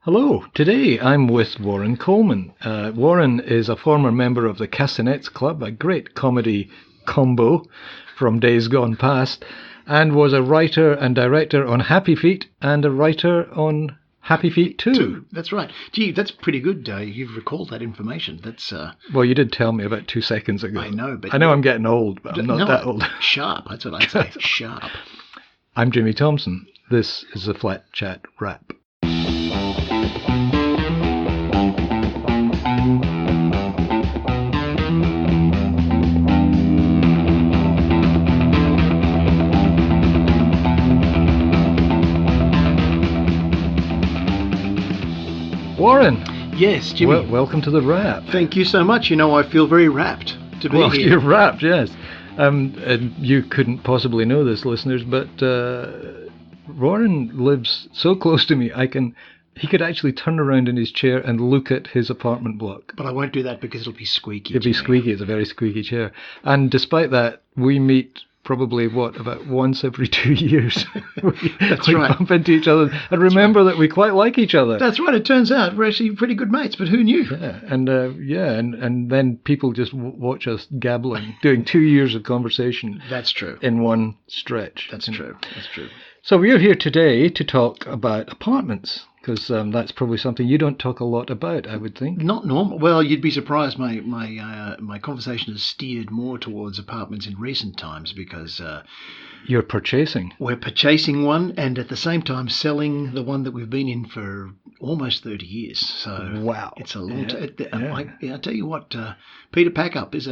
Hello, today I'm with Warren Coleman. Warren is a former member of the Castanets Club, a great comedy combo from days gone past, and was a writer and director on Happy Feet and a writer on Happy Feet 2. That's right. Gee, that's pretty good. You've recalled that information. That's Well, you did tell me about 2 seconds ago. I know, but I know I'm getting old, but I'm not that old. Sharp, that's what I say. Sharp. I'm Jimmy Thompson. This is the Flat Chat Wrap. Warren. Yes, Jimmy. Welcome to the Wrap. Thank you so much. You know, I feel very rapt to be here. You're wrapped, yes. And you couldn't possibly know this, listeners, but Warren lives so close to me, he could actually turn around in his chair and look at his apartment block. But I won't do that because it'll be squeaky. It'll be squeaky. It's a very squeaky chair. And despite that, we meet probably, about once every 2 years. That's we right. bump into each other and remember that we quite like each other. That's right. It turns out we're actually pretty good mates, but who knew? Yeah, and then people just watch us gabbling, doing 2 years of conversation. That's true. In one stretch. That's true. So we're here today to talk about apartments, because that's probably something you don't talk a lot about, I would think. Not normal. Well, you'd be surprised. My conversation has steered more towards apartments in recent times because you're purchasing. We're purchasing one, and at the same time selling the one that we've been in for almost 30 years. So wow, it's a long time. I tell you what, Peter Packup is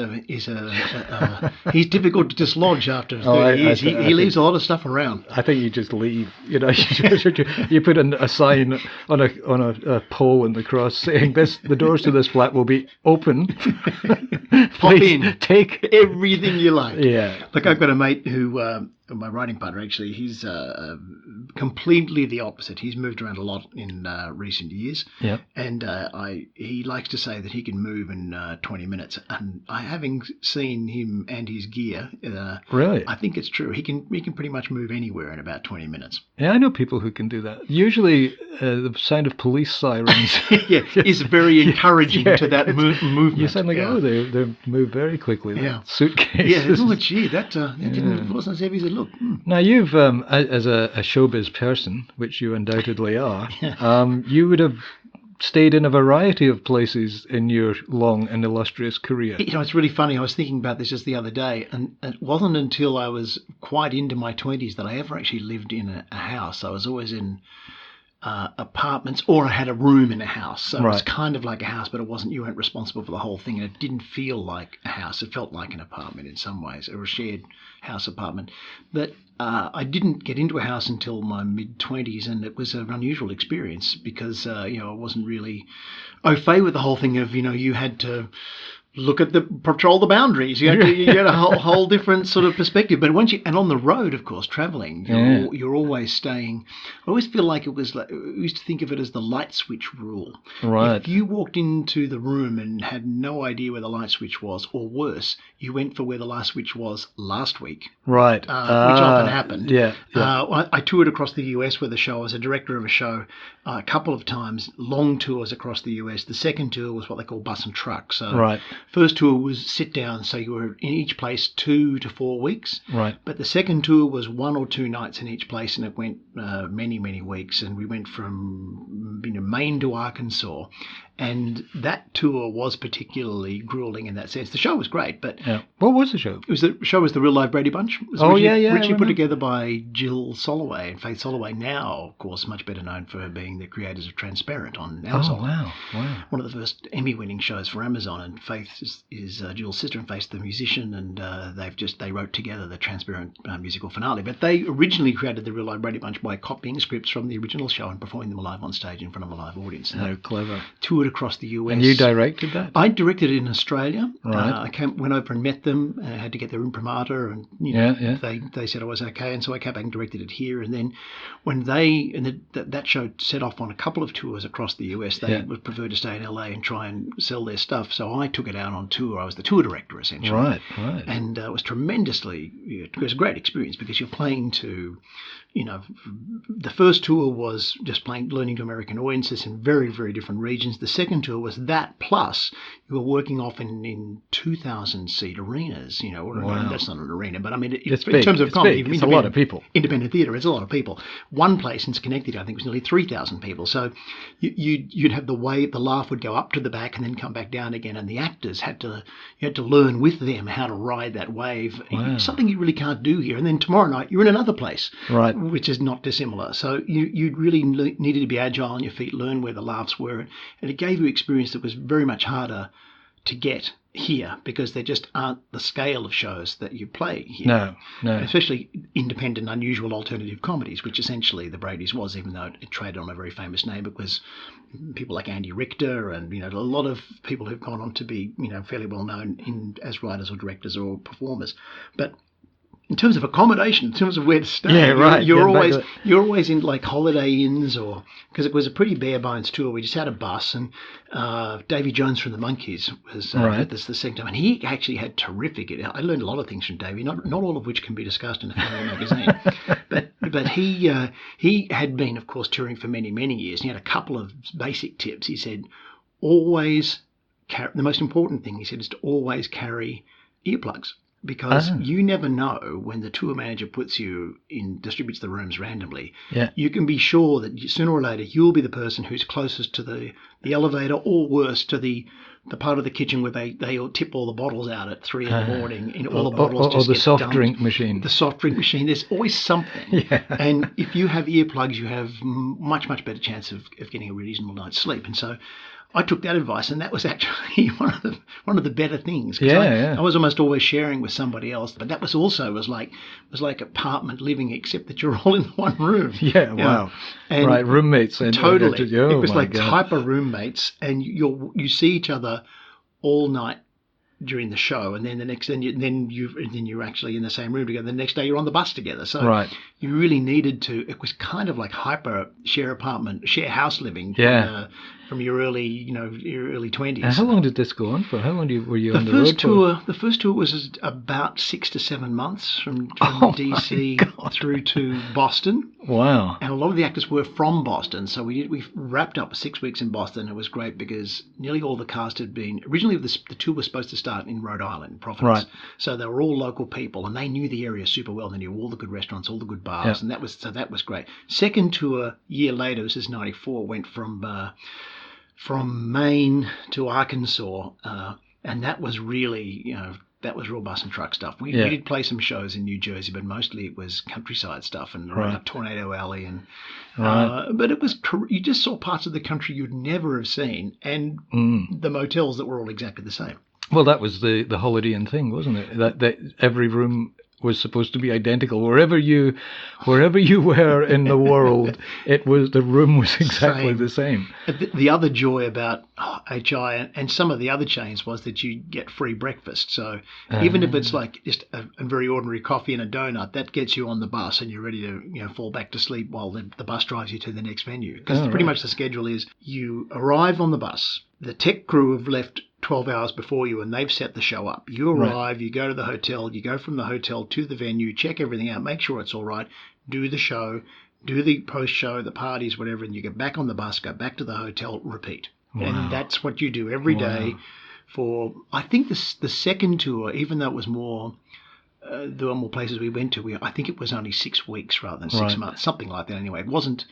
he's difficult to dislodge after 30 years. He leaves a lot of stuff around. I think you just leave. You know, you put a sign on a pole in the cross saying the doors to this flat will be open. Pop in, take everything you like. Yeah. Like I've got a mate who. My writing partner, actually, he's completely the opposite. He's moved around a lot in recent years, and he likes to say that he can move in 20 minutes. And having seen him and his gear, really, I think it's true. He can pretty much move anywhere in about 20 minutes. Yeah, I know people who can do that. Usually, the sound of police sirens is very encouraging to that movement. You suddenly go, they move very quickly. Suitcase. Yeah. Oh, gee, that wasn't as heavy as it looked. Now you've, as a showbiz person, which you undoubtedly are, you would have stayed in a variety of places in your long and illustrious career. You know, it's really funny. I was thinking about this just the other day, and it wasn't until I was quite into my 20s that I ever actually lived in a house. I was always in apartments, or I had a room in a house. So it was kind of like a house, but it wasn't. You weren't responsible for the whole thing, and it didn't feel like a house. It felt like an apartment in some ways, or a shared house apartment. But I didn't get into a house until my mid-20s, and it was an unusual experience because I wasn't really au fait with the whole thing of you had to patrol the boundaries. You had a whole different sort of perspective. But and on the road, of course, traveling, you're always staying. I always feel like we used to think of it as the light switch rule. Right. If you walked into the room and had no idea where the light switch was, or worse, you went for where the light switch was last week. Right. Which often happened. Yeah. I toured across the US with a show. I was a director of a show a couple of times, long tours across the US. The second tour was what they call bus and truck. So first tour was sit down, so you were in each place 2 to 4 weeks. Right. But the second tour was 1 or 2 nights in each place, and it went many, many weeks. And we went from Maine to Arkansas. And that tour was particularly grueling in that sense. The show was great, but what was the show? The show was the Real Live Brady Bunch. It was originally put together by Jill Soloway and Faith Soloway. Now, of course, much better known for being the creators of Transparent on Amazon. Oh wow! One of the first Emmy-winning shows for Amazon. And Faith is Jill's sister, and Faith's the musician. And they wrote together the Transparent musical finale. But they originally created the Real Live Brady Bunch by copying scripts from the original show and performing them live on stage in front of a live audience. How clever! Toured across the US. And you directed that? I directed it in Australia. Right. I went over and met them. I had to get their imprimatur, and they said I was okay, and so I came back and directed it here. And then when that show set off on a couple of tours across the US, they would prefer to stay in LA and try and sell their stuff. So I took it out on tour. I was the tour director, essentially. Right. And it was it was a great experience because you're playing to, the first tour was just learning to American audiences in very, very different regions. The second tour was that, plus you were working often in 2,000-seat arenas. Wow. That's not an arena, but I mean, it's in big. terms of comedy, it's a lot of people. Independent theatre, it's a lot of people. One place in Schenectady, I think, was nearly 3,000 people. So you'd have the laugh would go up to the back and then come back down again, and the actors had to learn with them how to ride that wave. Wow. Something you really can't do here. And then tomorrow night you're in another place, right, which is not dissimilar. So you really needed to be agile on your feet, learn where the laughs were, and it gave you experience that was very much harder to get here because there just aren't the scale of shows that you play here. No. Especially independent, unusual alternative comedies, which essentially the Brady's was, even though it traded on a very famous name. It was people like Andy Richter and a lot of people who've gone on to be fairly well known as writers or directors or performers. But in terms of accommodation, in terms of where to stay, you're always in like Holiday Inns, or because it was a pretty bare bones tour. We just had a bus, and Davy Jones from the Monkees was with us the second time, and he actually had terrific. I learned a lot of things from Davy, not all of which can be discussed in a family magazine. But he had been, of course, touring for many, many years. And he had a couple of basic tips. He said, always the most important thing, he said, is to always carry earplugs. Because you never know when the tour manager distributes the rooms randomly. Yeah. You can be sure that sooner or later you'll be the person who's closest to the elevator, or worse, to the part of the kitchen where they all tip all the bottles out at 3 in the morning. And all the bottles just or the get soft dumped. drink machine. The soft drink machine. There's always something. Yeah. And if you have earplugs, you have much, much better chance of getting a reasonable night's sleep. And so I took that advice, and that was actually one of the better things. I was almost always sharing with somebody else, but that was like apartment living, except that you're all in one room. Yeah, wow. And right, roommates. Totally. It was like type of roommates, and you see each other all night during the show, and then you're actually in the same room together. The next day you're on the bus together. So you really needed to. It was kind of like hyper share house living. From your early 20s. How long did this go on for? How long were you on the road for? The first tour was about 6 to 7 months from DC through to Boston. Wow! And a lot of the actors were from Boston, so we wrapped up 6 weeks in Boston. It was great because nearly all the cast had been originally the tour was supposed to start in Rhode Island, Providence. Right. So they were all local people, and they knew the area super well. They knew all the good restaurants, all the good bars, and that was great. Second tour, year later, this is '94, went from Maine to Arkansas, and that was really, that was real bus and truck stuff. We did play some shows in New Jersey, but mostly it was countryside stuff and around Tornado Alley, and but it was, you just saw parts of the country you'd never have seen, and the motels that were all exactly the same. Well, that was the Holiday Inn thing, wasn't it? That every room was supposed to be identical wherever you were in the world. The room was exactly the same. The other joy about HI and some of the other chains was that you get free breakfast. So even if it's like just a very ordinary coffee and a donut, that gets you on the bus and you're ready to fall back to sleep while the bus drives you to the next venue. Because pretty much the schedule is you arrive on the bus, the tech crew have left 12 hours before you, and they've set the show up. You arrive, you go to the hotel, you go from the hotel to the venue, check everything out, make sure it's all right, do the show, do the post-show, the parties, whatever, and you get back on the bus, go back to the hotel, repeat. Wow. And that's what you do every day for, I think the second tour, even though it was more, there were more places we went to, I think it was only 6 weeks rather than 6 months, something like that anyway. It wasn't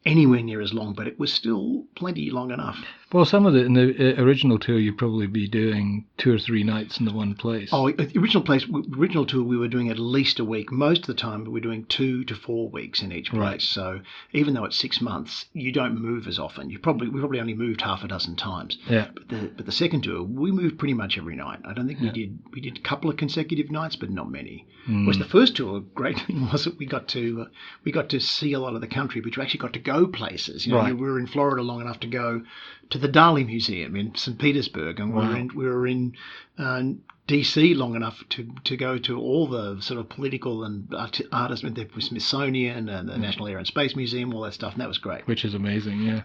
anywhere near as long, but it was still plenty long enough. Well, in the original tour, you'd probably be doing 2 or 3 nights in the one place. Oh, the original tour, we were doing at least a week. Most of the time, we were doing 2 to 4 weeks in each place. Right. So even though it's 6 months, you don't move as often. We probably only moved half a dozen times. Yeah. But the second tour, we moved pretty much every night. I don't think we did a couple of consecutive nights, but not many. Whereas the first tour, great thing was that we got to see a lot of the country, but you actually got to go places. We were in Florida long enough to go to the Dali Museum in St. Petersburg, and we were in DC long enough to go to all the sort of political and artists, the Smithsonian and the National Air and Space Museum, all that stuff, and that was great. Which is amazing, yeah.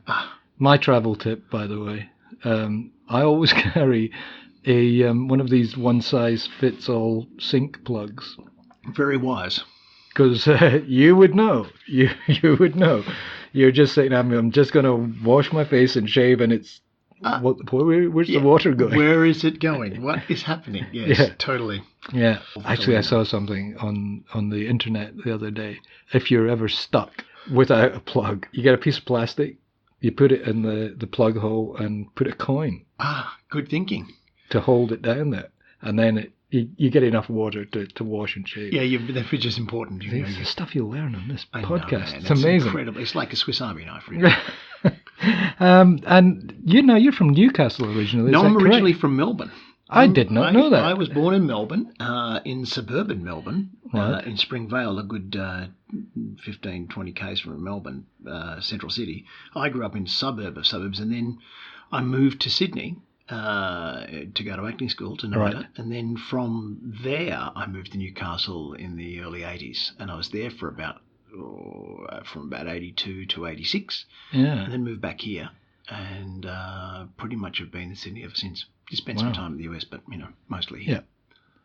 My travel tip, by the way, I always carry a one of these one-size-fits-all sink plugs. Very wise. Because you would know. You would know. You're just saying, I'm just going to wash my face and shave, and it's... where's the water going? Where is it going? What is happening? Yes, totally. Yeah. Actually, I saw something on the internet the other day. If you're ever stuck without a plug, you get a piece of plastic, you put it in the plug hole and put a coin. Good thinking. To hold it down there. And then you get enough water to wash and shave. Yeah, the fridge is important. It's the stuff you learn on this podcast. It's amazing. Incredible. It's like a Swiss Army knife, really. And you're from Newcastle originally. No, I'm originally from Melbourne. I did not know that. I was born in Melbourne, in suburban Melbourne, in Springvale, a good 15, 20 k's from Melbourne, central city. I grew up in suburbs, and then I moved to Sydney to go to acting school to NIDA, and then from there I moved to Newcastle in the early 80s, and I was there for from about 82 to 86, and then moved back here, and pretty much have been in Sydny ever since. Just spent some time in the US, but mostly here. Yeah.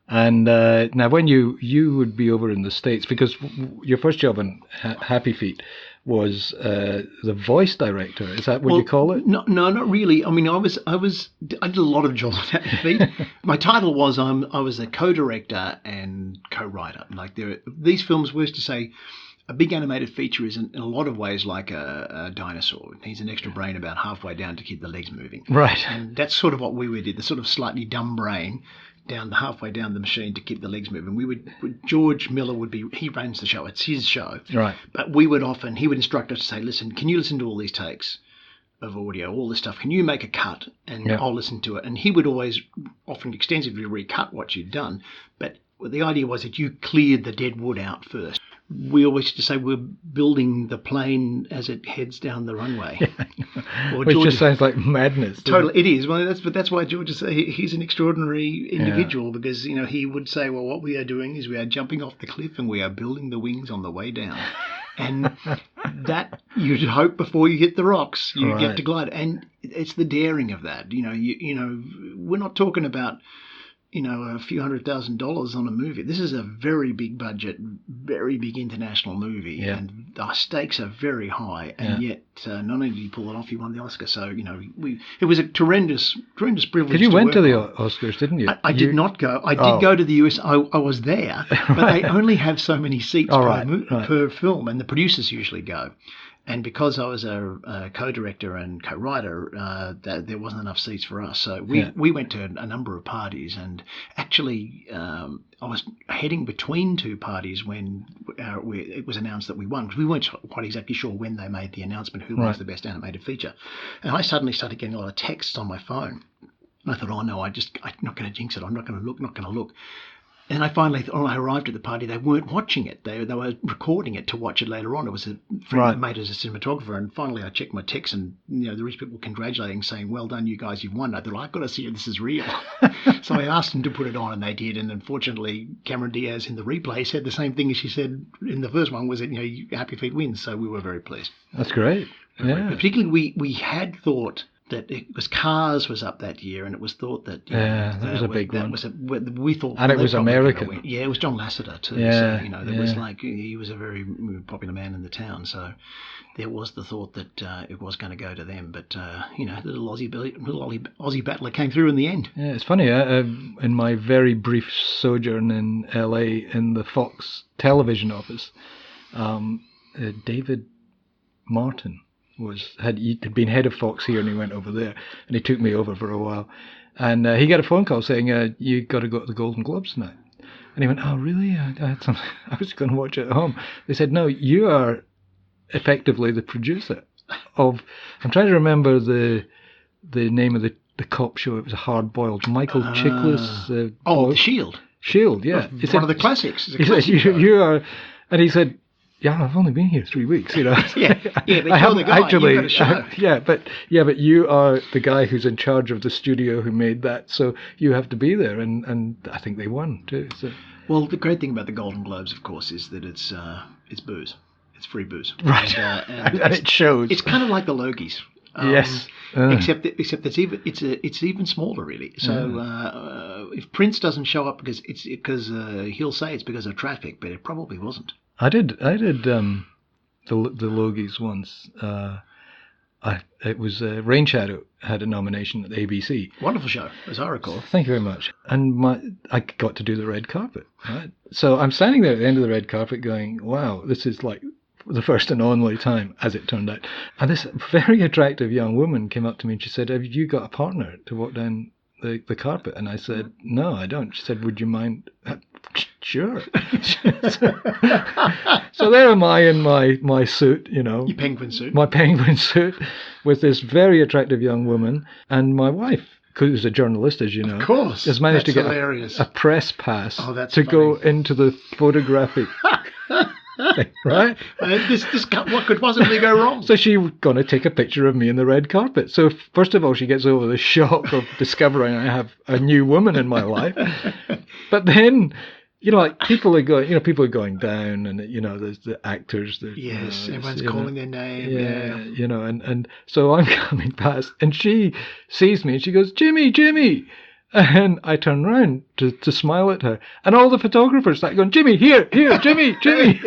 And now, when you would be over in the States, because your first job in Happy Feet was the voice director. Is that what you call it? No, not really. I mean, I did a lot of jobs at Happy Feet. My title was I was a co-director and co-writer. Like these films were to say. A big animated feature is in a lot of ways like a dinosaur. It needs an extra brain about halfway down to keep the legs moving. Right. And that's sort of what we did, the sort of slightly dumb brain halfway down the machine to keep the legs moving. George Miller he runs the show. It's his show. Right. But he would instruct us to say, listen, can you listen to all these takes of audio, all this stuff? Can you make a cut? And I'll listen to it. And he would always often extensively recut what you'd done. But the idea was that you cleared the dead wood out first. We always used to say we're building the plane as it heads down the runway. Which just sounds like madness. Totally, it is. Well, that's why George is he's an extraordinary individual because he would say, well, what we are doing is we are jumping off the cliff and we are building the wings on the way down. And that you'd hope before you hit the rocks you get to glide, and it's the daring of that. We're not talking about a few $100,000 on a movie. This is a very big budget, very big international movie, and the stakes are very high. And yet, not only did he pull it off, he won the Oscar. So it was a tremendous privilege. Because you went to the Oscars, didn't you? I did not go. I did go to the US. I was there, but they only have so many seats per film, and the producers usually go. And because I was a co-director and co-writer, there wasn't enough seats for us. So we went to a number of parties. And actually, I was heading between two parties when it was announced that we won. Because we weren't quite exactly sure when they made the announcement who was the best animated feature. And I suddenly started getting a lot of texts on my phone. And I thought, oh, no, I'm not going to jinx it. I'm not going to look. And I finally, when I arrived at the party, they weren't watching it. They were recording it to watch it later on. It was a friend that made it as a cinematographer. And finally, I checked my text, and there was people congratulating, saying, "Well done, you guys, you've won." I thought, I've got to see if this is real. So I asked them to put it on, and they did. And unfortunately, Cameron Diaz in the replay said the same thing as she said in the first one: was that Happy Feet wins. So we were very pleased. That's great. Yeah. Particularly, we had thought that it was Cars was up that year, and it was thought that that was a big one. We thought, and it was American. Yeah, it was John Lasseter too. Yeah, so it was like he was a very popular man in the town. So there was the thought that it was going to go to them, but little Aussie battler came through in the end. Yeah, it's funny. In my very brief sojourn in LA in the Fox television office, David Martin had been head of Fox here, and he went over there, and he took me over for a while, and he got a phone call saying, you got to go to the Golden Globes now. And he went, oh really? I was going to watch it at home. They said, no, you are effectively the producer of, I'm trying to remember the name of the cop show. It was a hard-boiled Michael Chiklis. The Shield. Yeah. One of the classics. He said, you are, and he said, yeah, I've only been here 3 weeks, yeah, but you're the guy. Actually, you've got a show. but you are the guy who's in charge of the studio who made that, so you have to be there, and I think they won too. So. Well, the great thing about the Golden Globes, of course, is that it's booze. It's free booze. Right, and it shows. It's kind of like the Logies. Yes. Except that it's even smaller, really. So if Prince doesn't show up because he'll say it's because of traffic, but it probably wasn't. I did the Logies once. It was Rain Shadow had a nomination at the ABC. Wonderful show, as I recall. Thank you very much. And I got to do the red carpet. Right? So I'm standing there at the end of the red carpet going, wow, this is like the first and only time, as it turned out. And this very attractive young woman came up to me and she said, have you got a partner to walk down the carpet? And I said, no, I don't. She said, would you mind? Sure. So there am I in my suit, you know. Your penguin suit. My penguin suit with this very attractive young woman, and my wife, who's a journalist, as you know, of course, has managed to get a press pass to go into the photographic thing, right? What could possibly go wrong? So she's going to take a picture of me in the red carpet. So first of all, she gets over the shock of discovering I have a new woman in my life. But then, you know, like people are going down, and you know, there's the actors. Yes, everyone's calling their name. Yeah, you know, and so I'm coming past, and she sees me, and she goes, Jimmy, Jimmy. And I turn around to smile at her, and all the photographers start going, Jimmy, here, Jimmy, Jimmy.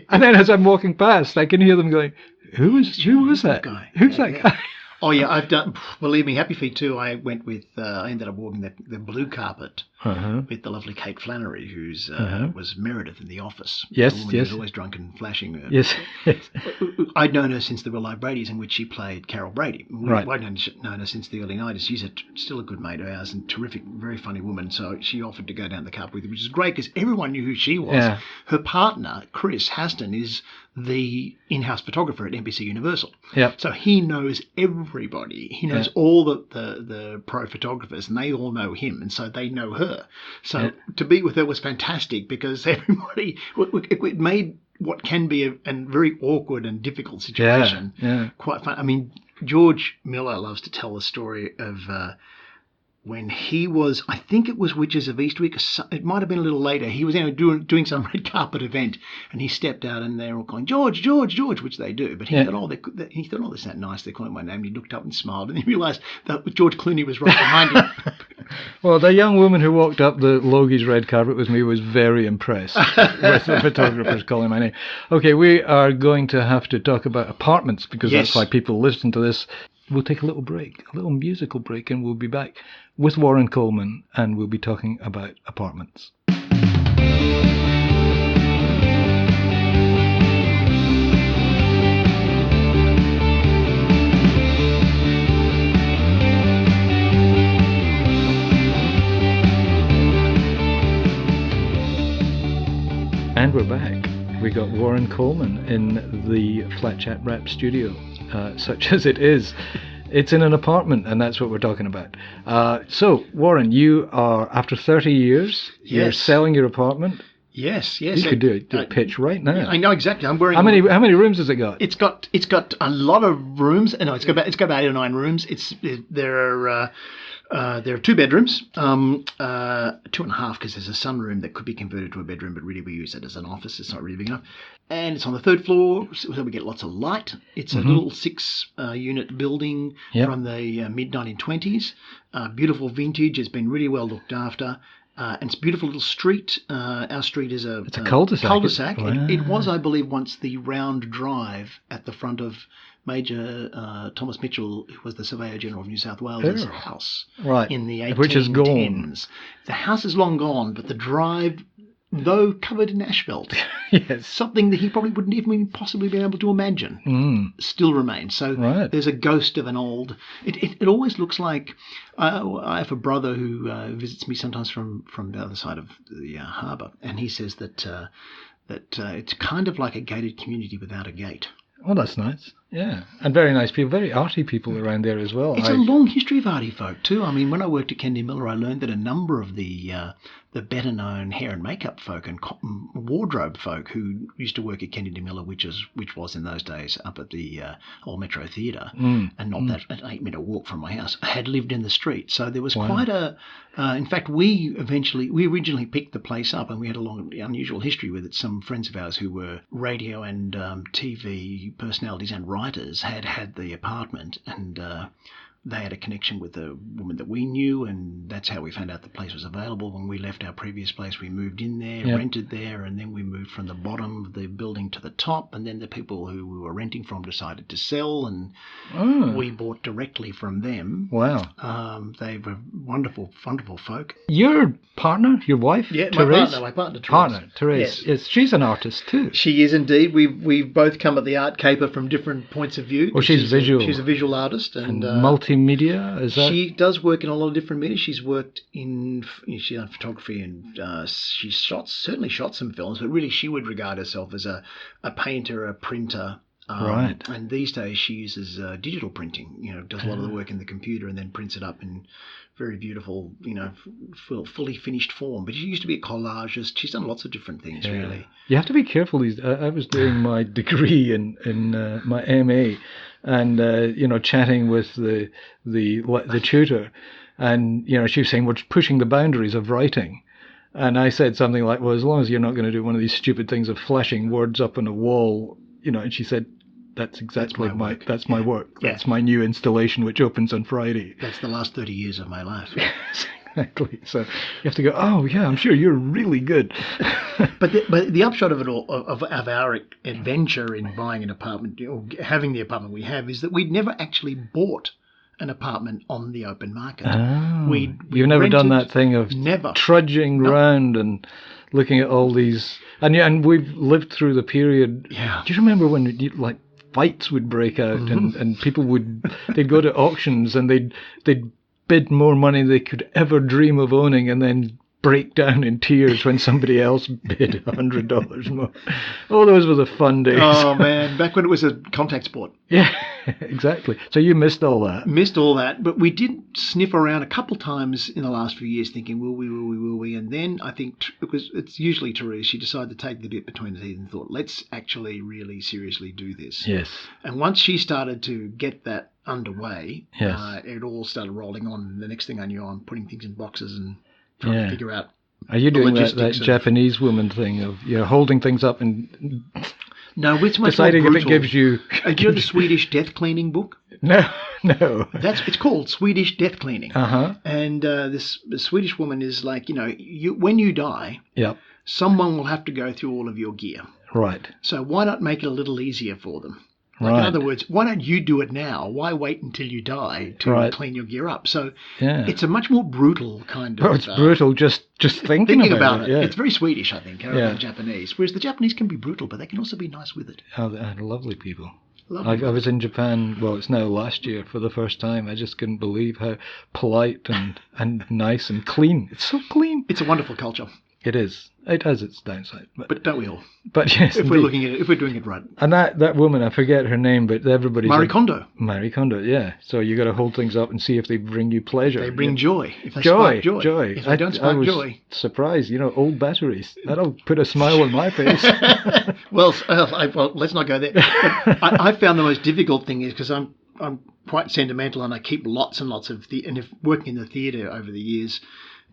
And then as I'm walking past, I can hear them going, who was that guy? Who's that guy? Oh yeah, I've done. Believe me, happy feet too. I went with. I ended up walking the blue carpet with the lovely Kate Flannery, who's was Meredith in The Office. Yes, the woman who's always drunk and flashing. Yes. I'd known her since The Real Life Brady's, in which she played Carol Brady. Right. I'd known her since the early 90s. She's still a good mate of ours and terrific, very funny woman. So she offered to go down the carpet with her, which is great because everyone knew who she was. Yeah. Her partner, Chris Haston, is the in-house photographer at NBC Universal. Yep. So he knows everybody. He knows all the pro photographers, and they all know him, and so they know her. So to be with her was fantastic because everybody, it made what can be a very awkward and difficult situation quite fun. I mean, George Miller loves to tell the story of when he was, I think it was Witches of Eastwick, it might have been a little later, he was doing some red carpet event, and he stepped out and they were all calling, George, George, George, which they do. But he thought, this is nice, they're calling my name. And he looked up and smiled, and he realised that George Clooney was right behind him. Well, the young woman who walked up the Logie's red carpet with me was very impressed with the photographers calling my name. Okay, we are going to have to talk about apartments because that's why people listen to this. We'll take a little break, a little musical break, and we'll be back with Warren Coleman, and we'll be talking about apartments. And we're back. We got Warren Coleman in the Flat Chat Rap studio, such as it is. It's in an apartment, and that's what we're talking about. So, Warren, you are, after 30 years, you're selling your apartment. Yes. You could do a pitch right now. I know exactly. I'm wearing. How many rooms has it got? It's got a lot of rooms. No, it's got about 8 or 9 rooms. There are 2 bedrooms, 2.5 because there's a sunroom that could be converted to a bedroom, but really we use it as an office. It's not really big enough. And it's on the 3rd floor, so we get lots of light. It's a little 6-unit building from the mid-1920s. Beautiful vintage. It's been really well looked after. And it's a beautiful little street. Our street is a cul-de-sac. Wow. It was, I believe, once the round drive at the front of Major Thomas Mitchell, who was the Surveyor General of New South Wales' house in the 1810s. Which is gone. The house is long gone, but the drive, though covered in asphalt, something that he probably wouldn't even possibly been able to imagine, still remains. So there's a ghost of an old. It always looks like. I have a brother who visits me sometimes from the other side of the harbour, and he says that it's kind of like a gated community without a gate. Oh, that's nice. Yeah, and very nice people, very arty people around there as well. It's a long history of arty folk too. I mean, when I worked at Kennedy Miller, I learned that a number of the better-known hair and makeup folk and wardrobe folk who used to work at Kennedy Miller, which was in those days up at the Old Metro Theatre, and not that an 8-minute walk from my house, had lived in the street. So there was quite a. In fact, we originally picked the place up, and we had a long, unusual history with it. Some friends of ours who were radio and TV personalities and writers had the apartment, and they had a connection with a woman that we knew, and that's how we found out the place was available. When we left our previous place, we moved in there, rented there, and then we moved from the bottom of the building to the top, and then the people who we were renting from decided to sell, and we bought directly from them. Wow. They were wonderful, wonderful folk. Your partner, your wife, Yeah, Therese? my partner, Therese. Yes, she's an artist too. She is indeed. We've both come at the art caper from different points of view. Well, she's visual. She's a visual artist and multimedia. Is that? She does work in a lot of different media. She's worked in photography and she's certainly shot some films. But really, she would regard herself as a painter, a printer. Right. And these days she uses digital printing. Does a lot of the work in the computer and then prints it up in very beautiful, fully finished form. But she used to be a collagist. She's done lots of different things, really. You have to be careful. I was doing my degree in my MA, and chatting with the tutor, and she was saying we're pushing the boundaries of writing. And I said something like, well, as long as you're not going to do one of these stupid things of flashing words up on a wall, and she said, that's exactly my work. That's my work. That's my new installation, which opens on Friday. That's the last 30 years of my life. Exactly. So you have to go, oh, yeah, I'm sure you're really good. But the upshot of it all, of our adventure in buying an apartment, or having the apartment we have, is that we'd never actually bought an apartment on the open market. Oh, you've never done that thing of trudging around and looking at all these, and we've lived through the period. Yeah. Do you remember when fights would break out and people they'd go to auctions and they'd bid more money than they could ever dream of owning, and then break down in tears when somebody else bid $100 more. Oh, those were the fun days. Oh, man. Back when it was a contact sport. Yeah, exactly. So you missed all that. Missed all that. But we did sniff around a couple times in the last few years thinking, will we? And then I think, because it's usually Therese, she decided to take the bit between the teeth and thought, let's actually really seriously do this. Yes. And once she started to get that underway, yes. It all started rolling on. And the next thing I knew, I'm putting things in boxes and trying to figure out. Are you doing that Japanese woman thing of holding things up and no, it's much deciding more if it gives you? Do you know the Swedish death cleaning book? No. It's called Swedish death cleaning. And this Swedish woman is like, when you die, someone will have to go through all of your gear. Right. So why not make it a little easier for them? In other words, why don't you do it now? Why wait until you die to clean your gear up? So it's a much more brutal kind of... Well, it's brutal just thinking about it. Yeah. It's very Swedish, I think, rather than Japanese. Whereas the Japanese can be brutal, but they can also be nice with it. Oh, they're lovely people. I was in Japan, well, it's now last year, for the first time. I just couldn't believe how polite and nice and clean. It's so clean. It's a wonderful culture. It is. It has its downside. But don't we all? But yes, if we're looking at it, if we're doing it right. And that woman, I forget her name, but everybody's... Marie Kondo. Marie Kondo, yeah. So you got to hold things up and see if they bring you pleasure. They bring joy. If they spark joy. If they don't spark joy. Surprised, old batteries. That'll put a smile on my face. well, let's not go there. But I found the most difficult thing is because I'm quite sentimental and I keep lots and lots of... and if working in the theatre over the years...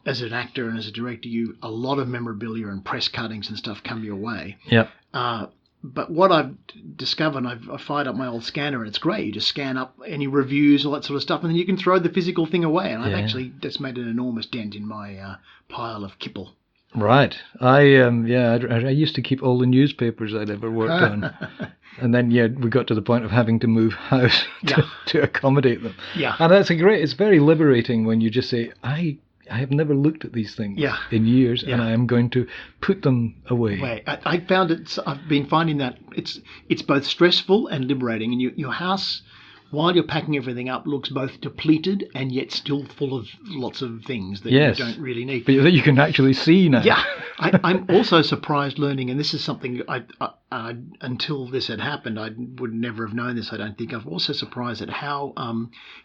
As an actor and as a director, a lot of memorabilia and press cuttings and stuff come your way. Yeah. But what I've discovered, I've fired up my old scanner, and it's great. You just scan up any reviews, all that sort of stuff, and then you can throw the physical thing away. And that's made an enormous dent in my pile of kipple. Right. I used to keep all the newspapers I'd ever worked on. And then, we got to the point of having to move house to accommodate them. Yeah. And it's very liberating when you just say, I have never looked at these things in years, and I am going to put them away. I found it. I've been finding that it's both stressful and liberating. And your house, while you're packing everything up, looks both depleted and yet still full of lots of things that you don't really need. But that you can actually see now. Yeah, I'm also surprised learning, and this is something I until this had happened, I would never have known this. I don't think. I'm also surprised at how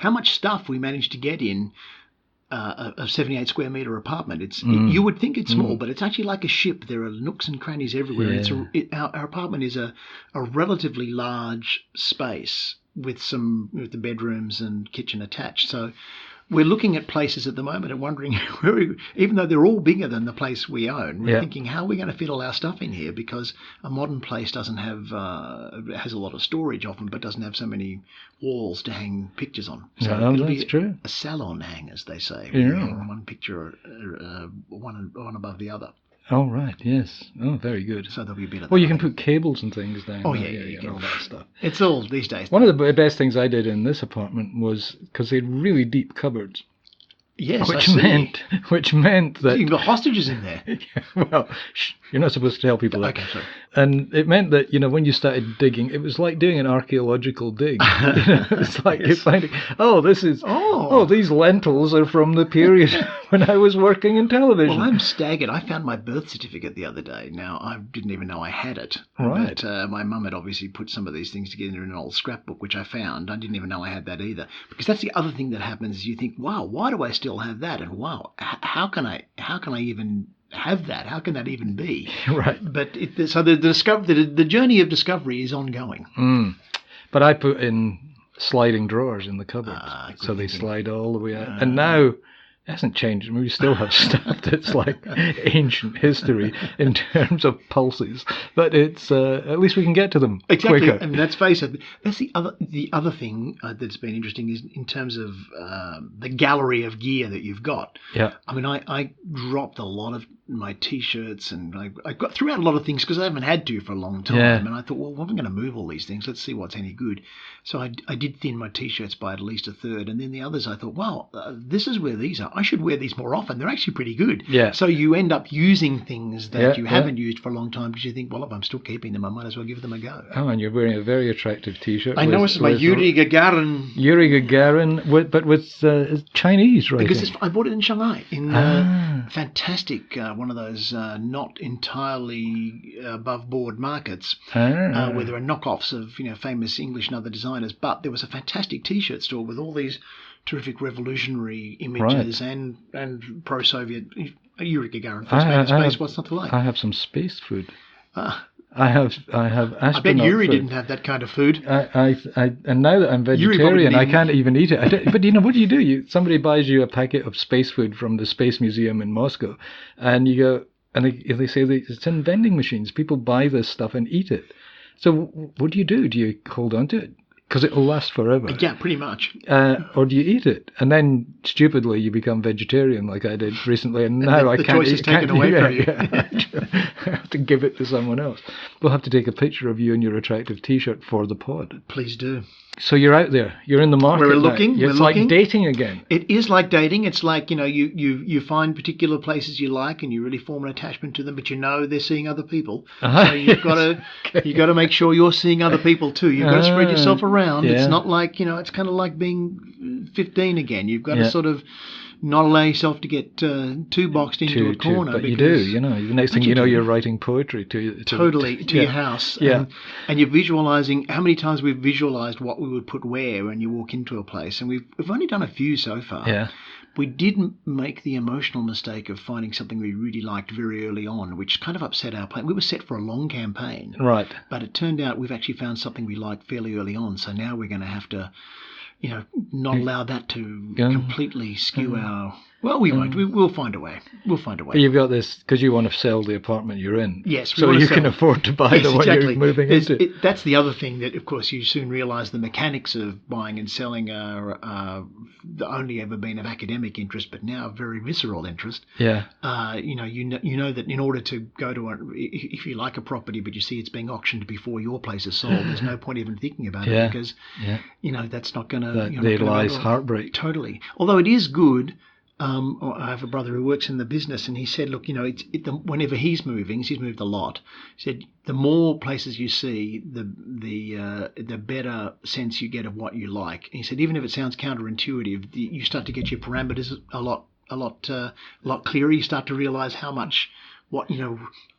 much stuff we managed to get in. A 78 square metre apartment. You would think it's small, but it's actually like a ship. There are nooks and crannies everywhere. Yeah. Our apartment is a relatively large space with the bedrooms and kitchen attached. So we're looking at places at the moment and wondering, even though they're all bigger than the place we own, we're thinking, how are we going to fit all our stuff in here? Because a modern place doesn't have has a lot of storage often, but doesn't have so many walls to hang pictures on. So it'll that's be true. a salon hang, as they say. Yeah. You hang one picture, one above the other. Oh, right, yes. Oh, very good. So there'll be a bit of Well, that. you can put cables and things down. Oh, there, yeah, you can. all that stuff. It's all these days. One of the best things I did in this apartment was, because they had really deep cupboards, Yes, which meant that you've got hostages in there. well, you're not supposed to tell people that. Okay, sorry. And it meant that, when you started digging, it was like doing an archaeological dig. It's like you're finding, these lentils are from the period when I was working in television. Well, I'm staggered. I found my birth certificate the other day. Now, I didn't even know I had it. Right. But my mum had obviously put some of these things together in an old scrapbook, which I found. I didn't even know I had that either. Because that's the other thing that happens is you think, wow, why do I still have that? And wow, how can I even have that? How can that even be? Right. But the journey of discovery is ongoing. But I put in sliding drawers in the cupboards, so they slide all the way out. And now it hasn't changed. I mean, we still have stuff that's like ancient history in terms of pulses, but it's at least we can get to them quicker. I mean, let's face it. That's the other thing that's been interesting is in terms of the gallery of gear that you've got. Yeah. I mean, I dropped a lot of my T-shirts and I got threw out a lot of things because I haven't had to for a long time. Yeah. And I thought, well, I'm going to move all these things. Let's see what's any good. So I did thin my T-shirts by at least a third. And then the others, I thought, wow, this is where these are. I should wear these more often. They're actually pretty good. Yeah. So you end up using things that you haven't used for a long time because you think, well, if I'm still keeping them, I might as well give them a go. Oh, and you're wearing a very attractive T-shirt. I know it's my Yuri Gagarin. Yuri Gagarin, but with Chinese writing. Because I bought it in Shanghai. In fantastic, one of those not entirely above board markets where there are knockoffs of famous English and other designers. But there was a fantastic T-shirt store with all these terrific revolutionary images and pro-Soviet. Yuri Gagarin, first man in space. What's not to like? I have some space food. I have astronaut I bet Yuri food. didn't have that kind of food. And now that I'm vegetarian, I can't even eat it. But what do you do? Somebody buys you a packet of space food from the Space Museum in Moscow, and you go, and they say that it's in vending machines. People buy this stuff and eat it. So what do? Do you hold on to it? Because it'll last forever. Yeah, pretty much. Or do you eat it? And then, stupidly, you become vegetarian like I did recently, and now I can't eat it. The choice is taken away from you. I have to give it to someone else. We'll have to take a picture of you in your attractive T-shirt for the pod. Please do. So you're out there. You're in the market. We're looking. It's like dating again. It is like dating. It's like, you find particular places you like and you really form an attachment to them, but they're seeing other people. So you've got to make sure you're seeing other people too. You've got to spread yourself around. Yeah. It's not like, it's kind of like being 15 again. You've got to sort of not allow yourself to get too boxed into a corner. But you do, the next thing you know, you're writing poetry to your house. Yeah. And you're visualizing. How many times we've visualized what we would put where when you walk into a place, and we've only done a few so far. Yeah. We didn't make the emotional mistake of finding something we really liked very early on, which kind of upset our plan. We were set for a long campaign. Right. But it turned out we've actually found something we liked fairly early on, so now we're going to have to not allow that to completely skew our... Well, we won't. We'll find a way. You've got this because you want to sell the apartment you're in. Yes. So you can afford to buy the one you're moving into. That's the other thing that, of course, you soon realise the mechanics of buying and selling are only ever been of academic interest, but now very visceral interest. Yeah. You know that in order to go to if you like a property but you see it's being auctioned before your place is sold, there's no point even thinking about it because that's not going to. There lies heartbreak. Totally. Although it is good. I have a brother who works in the business, and he said, look, whenever he's moving, he's moved a lot. He said, the more places you see, the better sense you get of what you like. And he said, even if it sounds counterintuitive, you start to get your parameters a lot clearer. You start to realize how much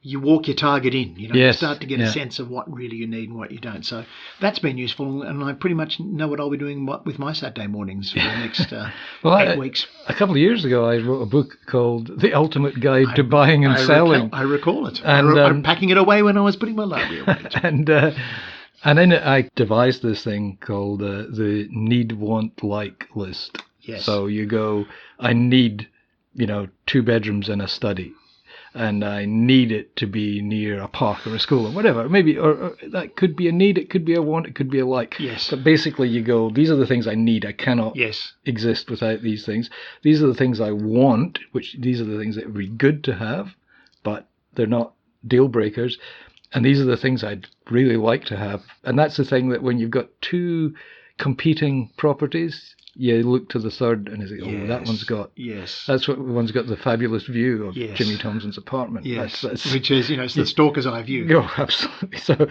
you walk your target in. You start to get a sense of what really you need and what you don't. So that's been useful, and I pretty much know what I'll be doing with my Saturday mornings for the next 8 weeks. A couple of years ago, I wrote a book called The Ultimate Guide to Buying and Selling. I recall it. And I'm packing it away when I was putting my library away. And then I devised this thing called the need, want, like list. Yes. So you go, I need, 2 bedrooms and a study. And I need it to be near a park or a school or whatever. Maybe, or that could be a need, it could be a want, it could be a like. Yes. But basically you go, these are the things I need. I cannot exist without these things. These are the things I want, which these are the things that would be good to have, but they're not deal breakers. And these are the things I'd really like to have. And that's the thing, that when you've got 2 competing properties, you look to the third and you say, that one's got... Yes. That's what one's got the fabulous view of Jimmy Thompson's apartment. Yes. That's, which is, it's the stalker's eye view. Oh, absolutely. So,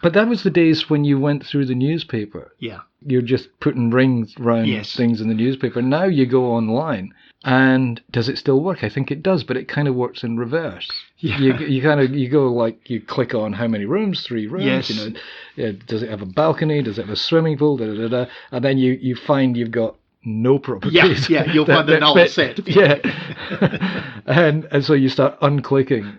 but that was the days when you went through the newspaper. Yeah. You're just putting rings around things in the newspaper. Now you go online. And does it still work? I think it does, but it kind of works in reverse. Yeah. You go like, you click on how many rooms, 3 rooms. Yes. Does it have a balcony? Does it have a swimming pool? And then you find you've got no properties. Yeah. You'll find the null set. Yeah. and so you start unclicking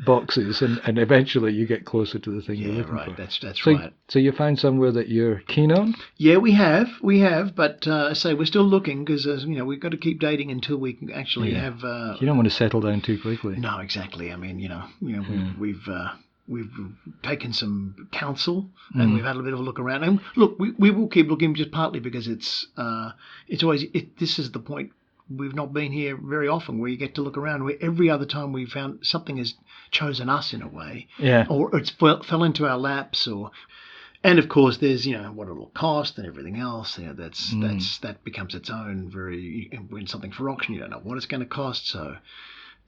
boxes, and eventually you get closer to the thing you're looking for. That's right. So you found somewhere that you're keen on? Yeah, we have, but we're still looking, because we've got to keep dating until we can actually have. You don't want to settle down too quickly. No, exactly. I mean, we've taken some counsel, and we've had a bit of a look around. And look, we will keep looking, just partly because it's always this is the point. We've not been here very often, where you get to look around, where every other time we found something has chosen us in a way, or it's fell into our laps, and of course there's what it'll cost and everything else. That becomes its own when something for auction, you don't know what it's going to cost. So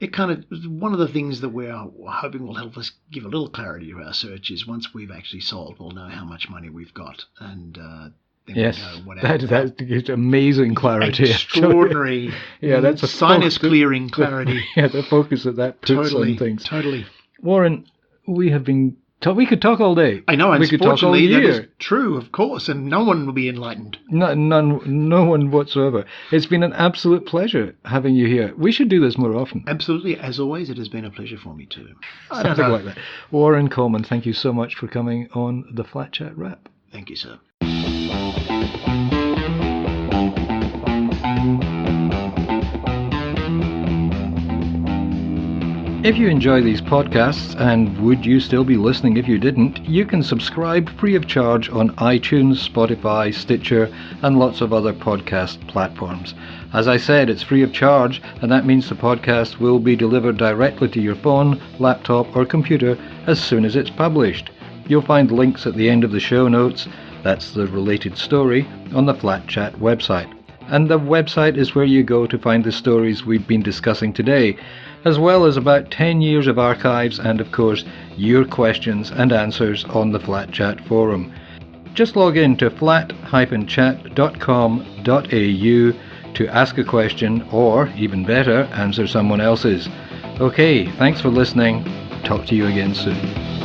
it kind of, one of the things that we're hoping will help us give a little clarity to our search is, once we've actually sold, we'll know how much money we've got, and then we know that gives amazing clarity. Extraordinary. That's a sinus clearing clarity. The focus that puts on things. Totally. Warren, we could talk all day. I know, and we could talk all year. That is true, of course, and no one will be enlightened. No one whatsoever. It's been an absolute pleasure having you here. We should do this more often. Absolutely. As always, it has been a pleasure for me too. Something like that. Warren Coleman, thank you so much for coming on the Flat Chat Wrap. Thank you, sir. If you enjoy these podcasts, and would you still be listening if you didn't, you can subscribe free of charge on iTunes, Spotify, Stitcher, and lots of other podcast platforms. As I said, it's free of charge, and that means the podcast will be delivered directly to your phone, laptop, or computer as soon as it's published. You'll find links at the end of the show notes, that's the related story, on the Flat Chat website. And the website is where you go to find the stories we've been discussing today, as well as about 10 years of archives and, of course, your questions and answers on the Flat Chat forum. Just log in to flat-chat.com.au to ask a question, or, even better, answer someone else's. Okay, thanks for listening. Talk to you again soon.